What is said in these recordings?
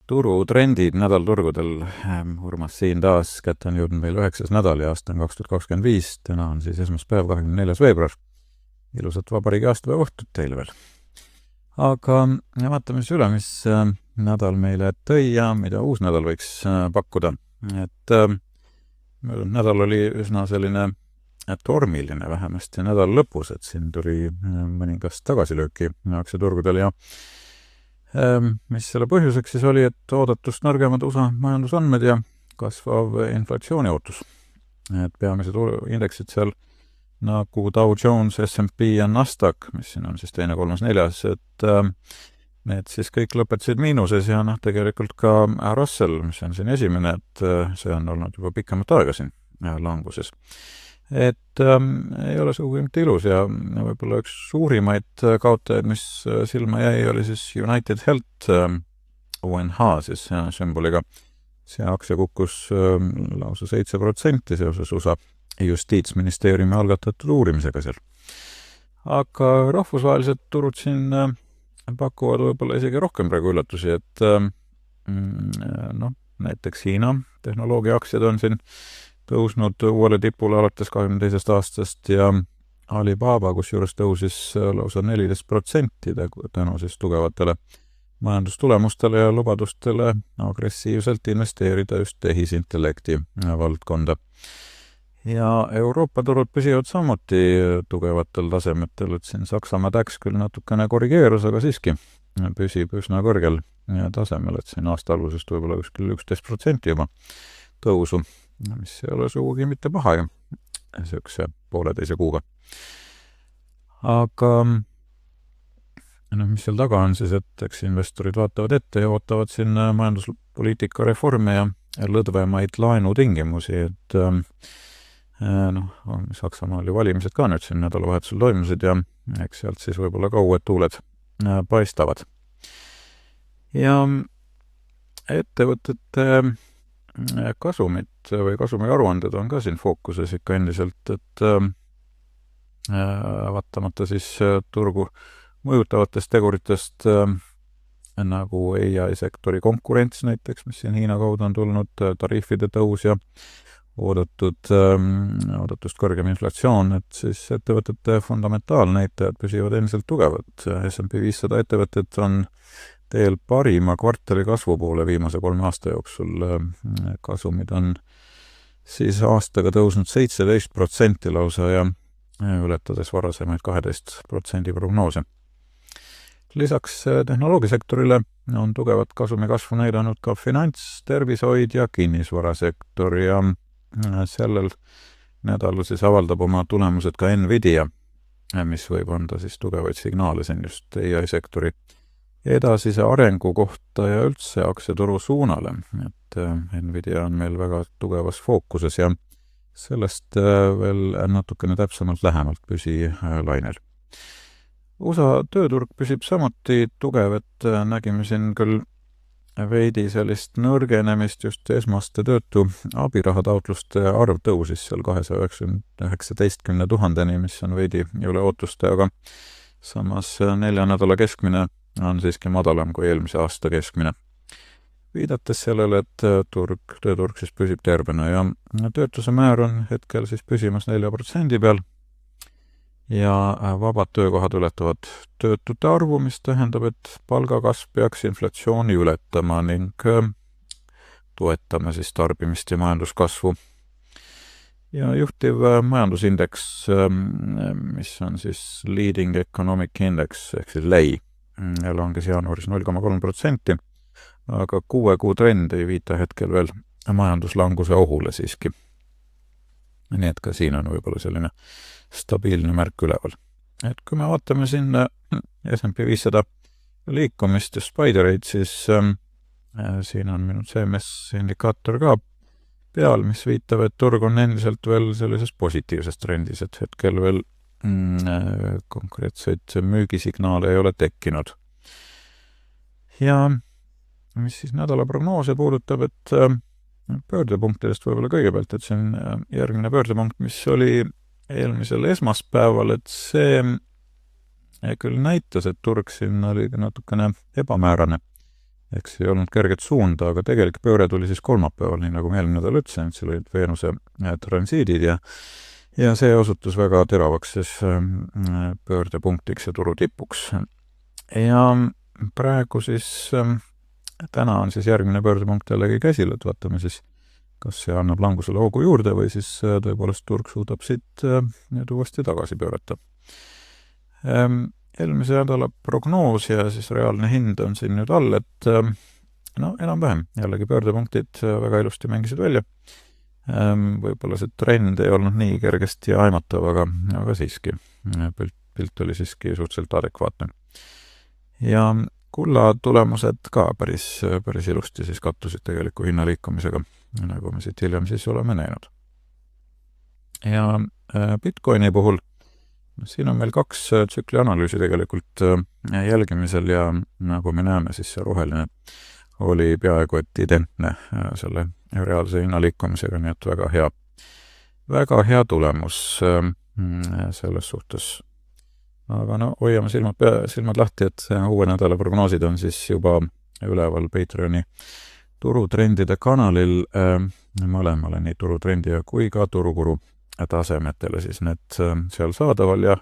turutrendid nädalturgudel. Urmas siin taas, kätte on jõudnud meil 9. nädal ja aasta on 2025. Täna on siis esmaspäev, 24. veebruar. Ilusat vabariigi aastapäeva õhtut teile veel. Aga vaatame siis üle, mis nädal meile tõi ja mida uus nädal võiks pakkuda. Nädal oli üsna selline tormiline vähemasti nädal lõpus, et siin tuli mõningast tagasilööki aktsiaturgudel ja mis selle põhjuseks siis oli, et oodatust nõrgemad USA majandusandmed ja kasvav inflatsiooni ootus. Et peamised indeksid seal nagu Dow Jones, S&P ja Nasdaq, mis siin on siis 2., 3., 4., et need siis kõik lõpetasid miinuses ja tegelikult ka Russell, mis on siin esimene, et see on olnud juba pikemat aega siin languses. Et ei ole sugugi mitte ilus ja võib-olla üks suurimaid kaotajaid, mis silma jäi, oli siis United Health UNH siis sümboliga. See aktsia kukkus lausa 7% seoses USA justiitsministeeriumi algatatud uurimisega seal. Aga rahvusvahelised turud siin pakuvad võib-olla isegi rohkem praegu üllatusi, et näiteks Hiina tehnoloogia aktsiad on siin tõusnud uuele tipule alates 22. aastast ja Alibaba, kusjuures tõusis lausa 14% tänu siis tugevatele majandustulemustele ja lubadustele agressiivselt investeerida just tehisintellekti valdkonda. Ja Euroopa turud püsivad samuti tugevatel tasemetel, et siin Saksamaa DAX küll natukene korrigeerus, aga siiski püsib üsna kõrgel tasemel, et siin aasta algusest võib-olla kuskil 11% juba tõusu, mis ei ole sugugi mitte paha ja söökse 1,5 kuuga. Aga mis seal taga on siis, et eks investorid vaatavad ette ja ootavad siin majanduspoliitika reforme ja lõdvemaid laenutingimusi, et Saksamaal oli valimised ka nüüd siin nädalavahetusel toimusid ja eks sealt siis võib-olla ka uued tuuled paistavad. Ja ettevõtete kasumid või kasumi aruanded on ka siin fookuses ikka endiselt, et vaatamata siis turgu mõjutavatest teguritest nagu AI-sektori konkurents näiteks, mis siin Hiina kaudu on tulnud, tariifide tõus ja oodatust kõrgem inflatsioon, et siis ettevõtete fundamentaalnäitajad püsivad endiselt tugevad. S&P 500 ettevõtted on teel parima kvartali kasvu poole viimase 3 aasta jooksul. Kasumid on siis aastaga tõusnud 17% lausa ja ületades varasemaid 12% prognoose. Lisaks tehnoloogiasektorile on tugevat kasumi kasvu näidanud ka finants, tervishoid ja kinnisvarasektor ja sellel nädalal siis avaldab oma tulemused ka Nvidia, mis võib anda siis tugevaid signaale siin just AI-sektori edasise arengu kohta ja üldse aktsiaturu suunale, et Nvidia on meil väga tugevas fookuses ja sellest veel natukene täpsemalt lähemalt püsilainel. USA tööturg püsib samuti tugev, et nägime siin küll veidi sellist nõrgenemist just esmaste töötu abirahataotluste arv tõusis seal 219 000-ni, mis on veidi üle ootuste, aga samas 4 nädala keskmine on siiski madalam kui eelmise aasta keskmine. Viidates sellele, et tööturg siis püsib tervena ja töötuse määr on hetkel siis püsimas 4% peal ja vabad töökohad ületavad töötute arvu, mis tähendab, et palgakasv peaks inflatsiooni ületama ning toetame siis tarbimist ja majanduskasvu. Ja juhtiv majandusindeks, mis on siis Leading Economic Index ehk siis LEI, langes jaanuaris 0,3%, aga 6 kuu trend ei viita hetkel veel majanduslanguse ohule siiski. Nii et ka siin on võib-olla selline stabiilne märk üleval. Et kui me vaatame siin S&P 500 liikumist ja spidereid, siis siin on minu CMS indikaator ka peal, mis viitab, et turg on endiselt veel sellises positiivses trendis, et hetkel veel konkreetseid müügisignaale ei ole tekkinud. Ja mis siis nädala prognoose puudutab, et pöördepunktidest võib-olla kõigepealt, et see on järgmine pöördepunkt, mis oli eelmisel esmaspäeval, et see küll näitas, et turg siin oli natukene ebamäärane eks ei olnud kerget suunda, aga tegelik pööre tuli siis kolmapäeval, nii nagu ma eelmine nädal ütlesin, et seal olid Veenuse transiidid ja see osutus väga teravaks siis pöördepunktiks ja turu tipuks. Ja praegu siis täna on siis järgmine pöördepunkt jällegi käsil, et vaatame siis, kas see annab langusele hoogu juurde või siis tõepoolest turg suudab siit nüüd uuesti tagasi pöörata. Eelmise nädala prognoos ja siis reaalne hind on siin nüüd all, et enam-vähem jällegi pöördepunktid väga ilusti mängisid välja. Võib-olla see trend ei olnud nii kergesti aimatav, aga siiski. Pilt oli siiski suhteliselt adekvaatne. Ja kulla tulemused ka päris ilusti siis kattusid tegeliku hinnaliikumisega, nagu me siit hiljem siis oleme näinud. Ja Bitcoini puhul siin on meil 2 tsükli analüüsi tegelikult jälgimisel ja nagu me näeme, siis see roheline oli peaaegu et identne selle reaalse hinnaliikumisega, nii et väga hea tulemus selles suhtes. Aga hoiame silmad lahti, et uue nädala prognoosid on siis juba üleval Patreoni turutrendide kanalil mõlemale, nii turutrendi kui ka turukuru tasemetele siis need seal saadaval ja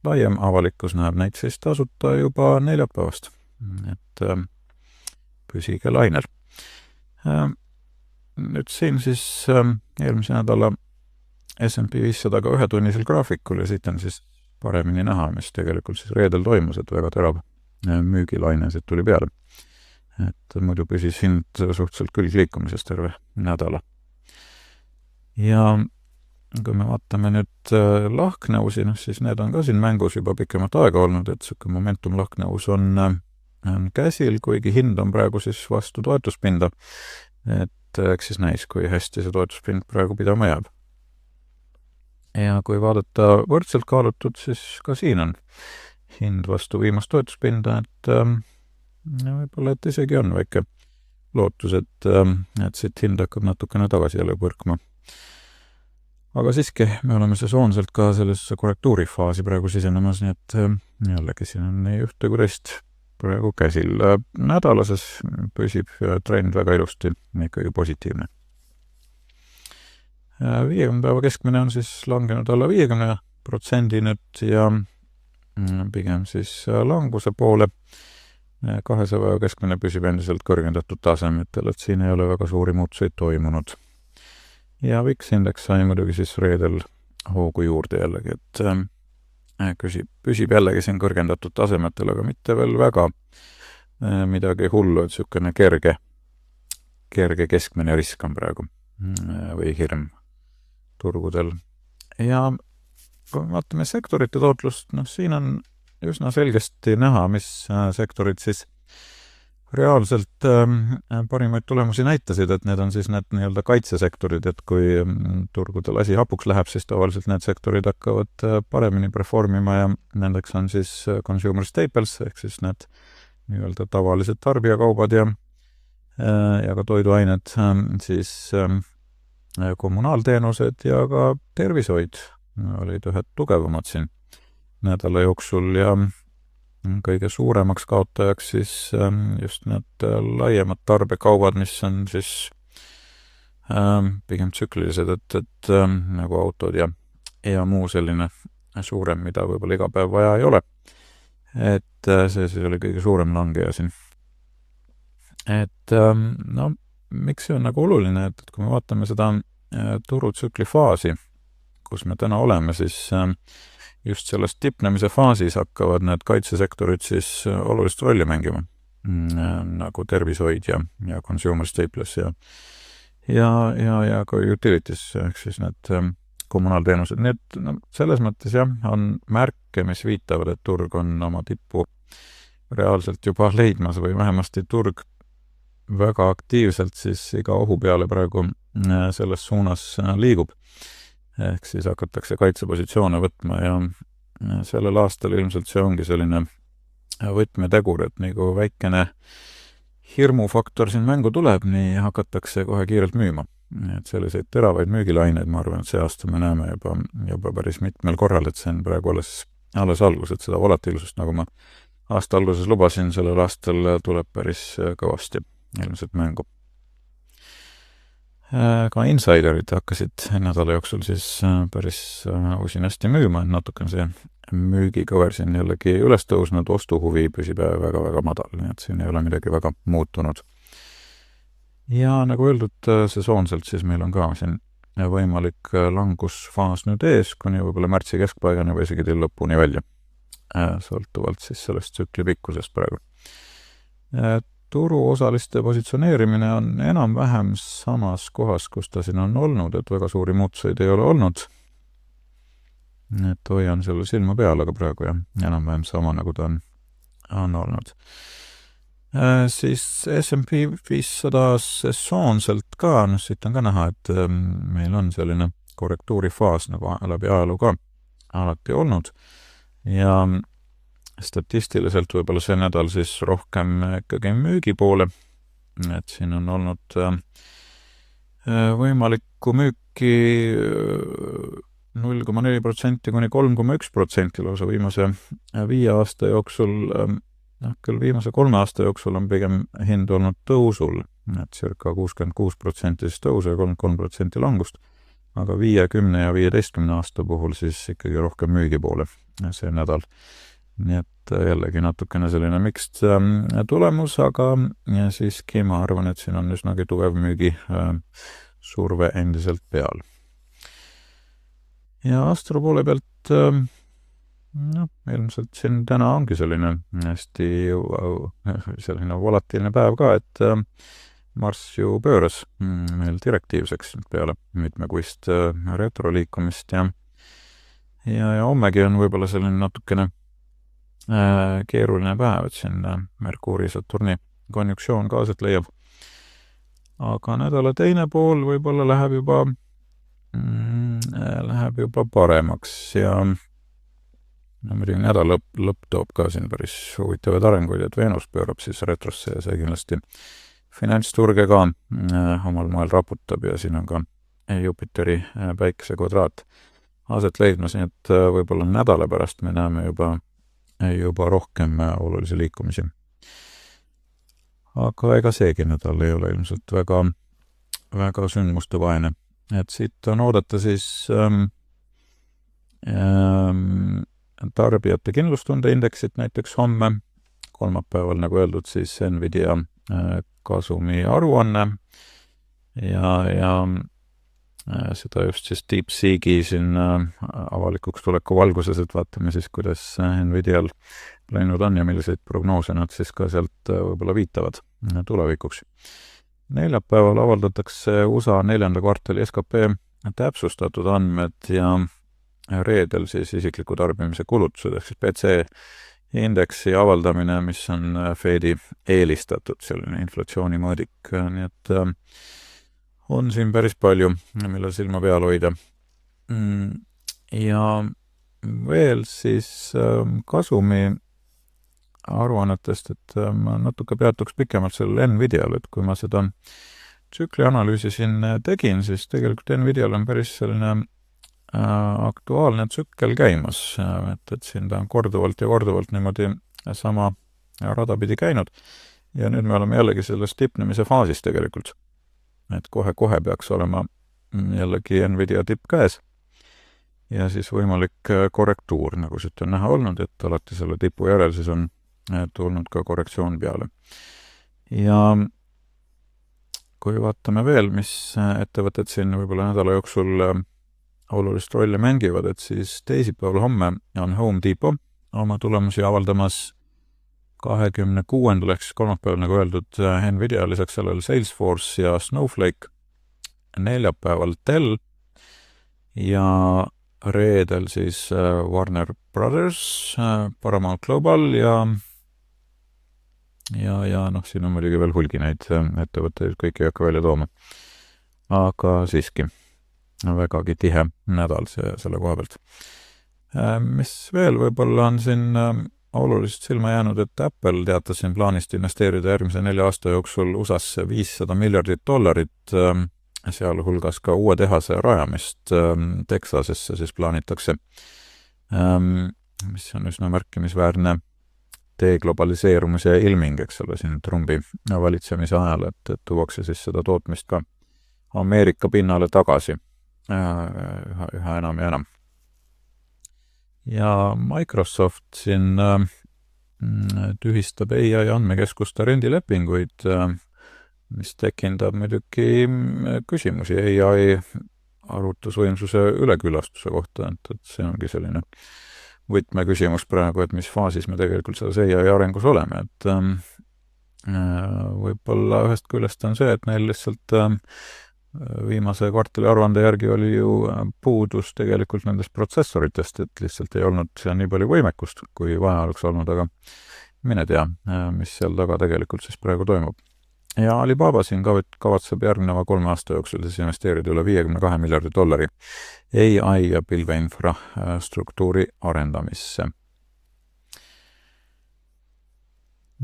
laiem avalikkus näeb neid siis tasuta juba neljapäevast. Et püsige lainel. Nüüd siin siis eelmise nädala S&P 500 ka ühetunnisel graafikul ja siit on siis paremini näha, mis tegelikult siis reedel toimus, et väga terav müügilaine siit tuli peale. Et muidu püsis hind suhteliselt külgliikumises terve nädala. Ja kui me vaatame nüüd lahkneusi, siis need on ka siin mängus juba pikemat aega olnud, et selline momentum lahkneus on käsil, kuigi hind on praegu siis vastu toetuspinda, et eks siis näis, kui hästi see toetuspind praegu pidama jääb. Ja kui vaadata võrdselt kaalutud, siis ka siin on hind vastu viimast toetuspinda, et võib-olla, et isegi on väike lootus, et siit hind hakkab natukene tagasi jälle põrkma. Aga siiski me oleme sesoonselt ka sellesse korrektuurifaasi praegu sisenemas, nii et jällegi siin on nii ühte kui teist praegu käsil. Nädalases püsib trend väga ilusti ikkagi positiivne. 50 päeva keskmine on siis langenud alla 50% nüüd ja pigem siis languse poole. 200 päeva keskmine püsib endiselt kõrgendatud tasemetel, et siin ei ole väga suuri muutuseid toimunud. Ja VIX indeks sai muidugi siis reedel hoogu juurde jällegi, et püsib jällegi siin kõrgendatud tasemetel, aga mitte veel väga midagi hullu, et selline kerge keskmine risk on praegu või hirm turgudel. Ja kui vaatame sektorite tootlust, siin on üsna selgesti näha, mis sektorid siis reaalselt parimaid tulemusi näitasid, et need on siis need nii-öelda kaitsesektorid, et kui turgudel asi hapuks läheb, siis tavaliselt need sektorid hakkavad paremini performima ja nendeks on siis consumer staples, ehk siis need nii-öelda tavalised tarbijakaubad ja ka toiduained, siis kommunaalteenused ja ka tervishoid olid ühed tugevamad siin nädala jooksul ja kõige suuremaks kaotajaks siis just need laiemad tarbekaubad, mis on siis pigem tsüklilised, et nagu autod ja muu selline suurem, mida võib-olla iga päev vaja ei ole. Et see siis oli kõige suurem langeja siin. Et miks see on nagu oluline, et kui me vaatame seda turutsükli faasi, kus me täna oleme, siis just selles tipnemise faasis hakkavad need kaitsesektorid siis olulist rolli mängima, nagu tervishoid ja consumer staples ja ka utilities, ehk siis need kommunaalteenused. Nii et selles mõttes on märke, mis viitavad, et turg on oma tippu reaalselt juba leidmas või vähemasti turg väga aktiivselt siis iga ohu peale praegu selles suunas liigub. Ehk siis hakatakse kaitsepositsioone võtma ja sellel aastal ilmselt see ongi selline võtmetegur, et nagu väikene hirmufaktor siin mängu tuleb, nii hakatakse kohe kiirelt müüma. Et selliseid teravaid müügilaineid, ma arvan, et see aasta me näeme juba päris mitmel korral, et see on praegu alles algus, et seda volatiilsust, nagu ma aasta alguses lubasin, sellel aastal tuleb päris kõvasti ilmselt mängu. Ka insiderid hakkasid nädala jooksul siis päris usinasti müüma, et natuke see müügikõver siin jällegi üles tõusnud, ostuhuvi püsib väga-väga madal, nii et siin ei ole midagi väga muutunud. Ja nagu öeldud, sesoonselt siis meil on ka siin võimalik langusfaas nüüd ees, kuni võib-olla märtsi keskpaigani või isegi till lõpuni välja, sõltuvalt siis sellest tsükli pikkusest praegu. Turuosaliste positsioneerimine on enam-vähem samas kohas, kus ta siin on olnud, et väga suuri muutuseid ei ole olnud. Et hoian selle silma peal, aga praegu jah, enam-vähem sama, nagu ta on olnud. Siis S&P 500 sesoonselt ka, siit on ka näha, et meil on selline korrektuurifaas nagu läbi ajaloo ka alati olnud. Ja statistiliselt võib-olla see nädal siis rohkem ikkagi müügi poole, et siin on olnud võimalikku müüki 0,4% kuni 3,1% lausa viimase 5 aasta jooksul, küll viimase 3 aasta jooksul on pigem hind olnud tõusul, et circa 66% siis tõusu ja 33% langust, aga 5, 10 ja 15 aasta puhul siis ikkagi rohkem müügi poole see nädal. Nii et jällegi natukene selline mixed tulemus, aga siiski ma arvan, et siin on üsnagi tugev müügi surve endiselt peal. Ja Astro poole pealt ilmselt siin täna ongi selline hästi selline volatiilne päev ka, et Marss ju pööras meil direktiivseks peale mitmekuist retroliikumist ja hommegi on võib-olla selline natukene keeruline päev, et siin Merkuuri Saturni konjunktsioon ka aset leiab. Aga nädala teine pool võib-olla läheb juba paremaks ja muidugi nädala lõpp toob ka siin päris huvitavaid arenguid, et Veenus pöörab siis retrosse ja see kindlasti finantsturge ka omal moel raputab ja siin on ka Jupiteri päikese kvadraat aset leidmas, nii et võib-olla nädala pärast me näeme juba rohkem olulisi liikumisi. Aga ega seegi nädal ei ole ilmselt väga sündmuste vaene. Et siit on oodata siis tarbijate kindlustunde indeksit näiteks homme, kolmapäeval, nagu öeldud, siis Nvidia kasumi aruanne ja seda just siis DeepSeeki siin avalikuks tuleku valguses, et vaatame siis, kuidas Nvidial läinud on ja milliseid prognoose nad siis ka sealt võib-olla viitavad tulevikuks. Neljapäeval avaldatakse USA 4. kvartali SKP täpsustatud andmed ja reedel siis isikliku tarbimise kulutused, ehk siis PC indeksi avaldamine, mis on Fedi eelistatud selline inflatsiooni mõõdik, nii et on siin päris palju, millel silma peal hoida. Ja veel siis kasumi aruannetest, et ma natuke peatuks pikemalt sellel Nvidial, et kui ma seda tsüklianalüüsi siin tegin, siis tegelikult Nvidial on päris selline aktuaalne tsükkel käimas, et siin ta on korduvalt niimoodi sama rada pidi käinud ja nüüd me oleme jällegi selles tipnemise faasis tegelikult. Et kohe peaks olema jällegi Nvidia tipp käes ja siis võimalik korrektuur, nagu siit on näha olnud, et alati selle tipu järel siis on tulnud ka korrektsioon peale. Ja kui vaatame veel, mis ettevõtted siin võib-olla nädala jooksul olulist rolli mängivad, et siis teisipäeval homme on Home Depot oma tulemusi avaldamas 26. ehk siis kolmapäeval, nagu öeldud, Nvidia, lisaks sellele Salesforce ja Snowflake, neljapäeval Dell ja reedel siis Warner Brothers, Paramount Global ja siin on muidugi veel hulgi neid ettevõtteid, kõiki ei hakka välja tooma. Aga siiski vägagi tihe nädal selle koha pealt. Mis veel võib-olla on siin oluliselt silma jäänud, et Apple teatas siin plaanist investeerida järgmise 4 aasta jooksul USA-sse $500 miljardit, sealhulgas ka uue tehase rajamist Texasesse siis plaanitakse, mis on üsna märkimisväärne deglobaliseerumise ilming, eks ole, siin Trumpi valitsemise ajal, et tuuakse siis seda tootmist ka Ameerika pinnale tagasi üha enam ja enam. Ja Microsoft siin tühistab AI andmekeskuste rendilepinguid, mis tekindab muidugi küsimusi AI arvutusvõimsuse ülekülastuse kohta, et see ongi selline võtmeküsimus praegu, et mis faasis me tegelikult selles AI arengus oleme, et võib-olla ühest küljest on see, et neil lihtsalt viimase kvartali aruande järgi oli ju puudus tegelikult nendest protsessoritest, et lihtsalt ei olnud seal nii palju võimekust, kui vaja oleks olnud, aga mine tea, mis seal taga tegelikult siis praegu toimub. Ja Alibaba siin kavatseb järgneva 3 aasta jooksul siis investeerida üle $52 miljardi AI ja pilveinfrastruktuuri arendamisse.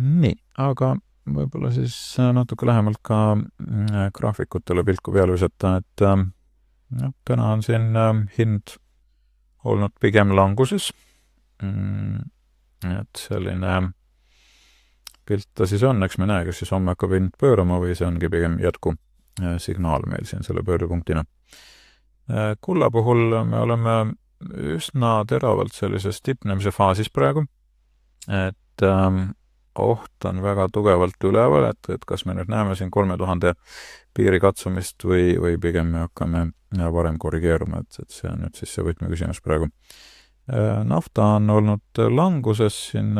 Nii, aga võib-olla siis natuke lähemalt ka graafikutele pilku peale visata, et täna on siin hind olnud pigem languses. Et selline pilt ta siis on, eks me näe, kas siis homme hakkab hind pöörama või see ongi pigem jätku signaal meil siin selle pöördepunktina. Kulla puhul me oleme üsna teravalt sellises tipnemise faasis praegu, et oht on väga tugevalt üleval, et kas me nüüd näeme siin 3000 piiri katsumist või pigem me hakkame varem korrigeeruma, et see on nüüd siis see võtmeküsimus praegu. Nafta on olnud languses siin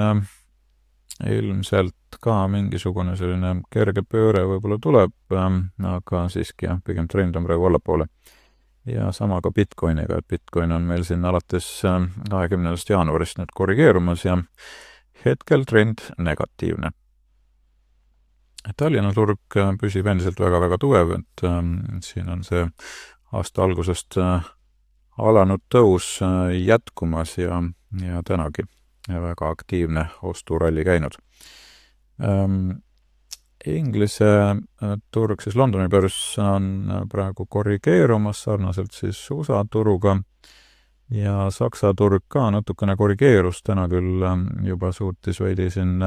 ilmselt ka mingisugune selline kerge pööre võib-olla tuleb, aga siiski jah, pigem trend on praegu allapoole. Ja sama ka Bitcoiniga, et Bitcoin on meil siin alates 20. jaanuarist nüüd korrigeerumas ja hetkel trend negatiivne. Tallinna turg püsib endiselt väga-väga tugev, et siin on see aasta algusest alanud tõus jätkumas ja tänagi väga aktiivne osturalli käinud. Inglise turg, siis Londoni börs on praegu korrigeerumas sarnaselt siis USA turuga ja Saksa turg ka natukene korrigeerus, täna küll juba suutis veidi siin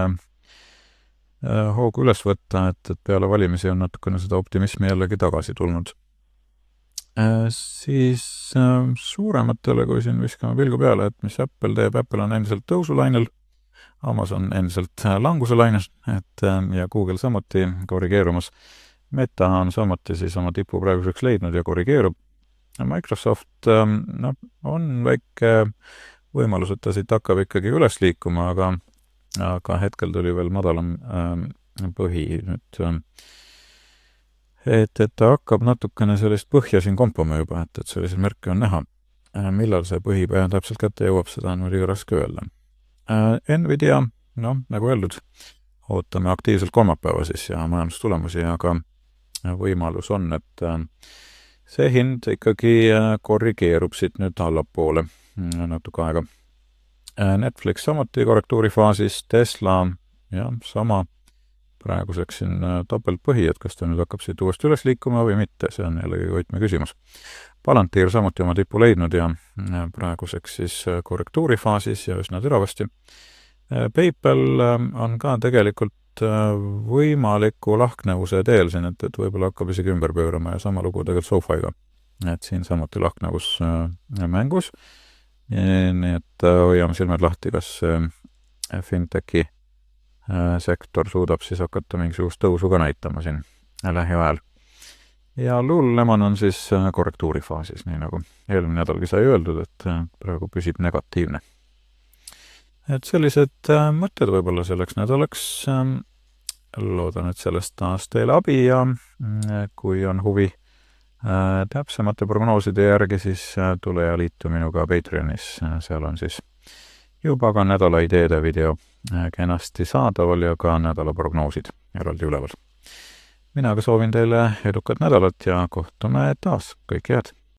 hoogu üles võtta, et peale valimisi on natukene seda optimismi jällegi tagasi tulnud. Siis suurematele, kui siin viskame pilgu peale, et mis Apple teeb, Apple on endiselt tõusulainel, Amazon endiselt languselainel, ja Google samuti korrigeerumas. Meta on samuti siis oma tipu praeguseks leidnud ja korrigeerub. Microsoft on väike võimalus, et ta siit hakkab ikkagi üles liikuma, aga hetkel tuli veel madalam põhi nüüd, et ta hakkab natukene sellist põhja siin kompama juba, et sellised märke on näha. Millal see põhi täpselt kätte jõuab, seda on muidugi raske öelda. Nvidia, nagu öeldud, ootame aktiivselt kolmapäeva siis ja majandustulemusi, aga võimalus on, et see hind ikkagi korrigeerub siit nüüd allapoole natuke aega. Netflix samuti korrektuurifaasis, Tesla sama praeguseks siin topeltpõhi, et kas ta nüüd hakkab siit uuesti üles liikuma või mitte, see on jällegi võtmeküsimus. Palantir samuti oma tipu leidnud ja praeguseks siis korrektuurifaasis ja üsna teravasti. PayPal on ka tegelikult võimaliku lahknevuse teel siin, et võib-olla hakkab isegi ümber pöörama ja sama lugu tegelikult SoFiga. Et siin samuti lahknevus mängus. Nii et hoiame silmed lahti, kas fintechi sektor suudab siis hakata mingisugust tõusu ka näitama siin lähiajal. Ja Lululemon on siis korrektuurifaasis, nii nagu eelmine nädalgi sai öeldud, et praegu püsib negatiivne. Et sellised mõtted võib-olla selleks nädalaks. Loodan, et sellest taas teile abi ja kui on huvi täpsemate prognooside järgi, siis tule ja liitu minuga Patreonis. Seal on siis juba ka nädala ideede video kenasti saadaval ja ka nädala prognoosid eraldi üleval. Mina aga soovin teile edukat nädalat ja kohtume taas. Kõike head!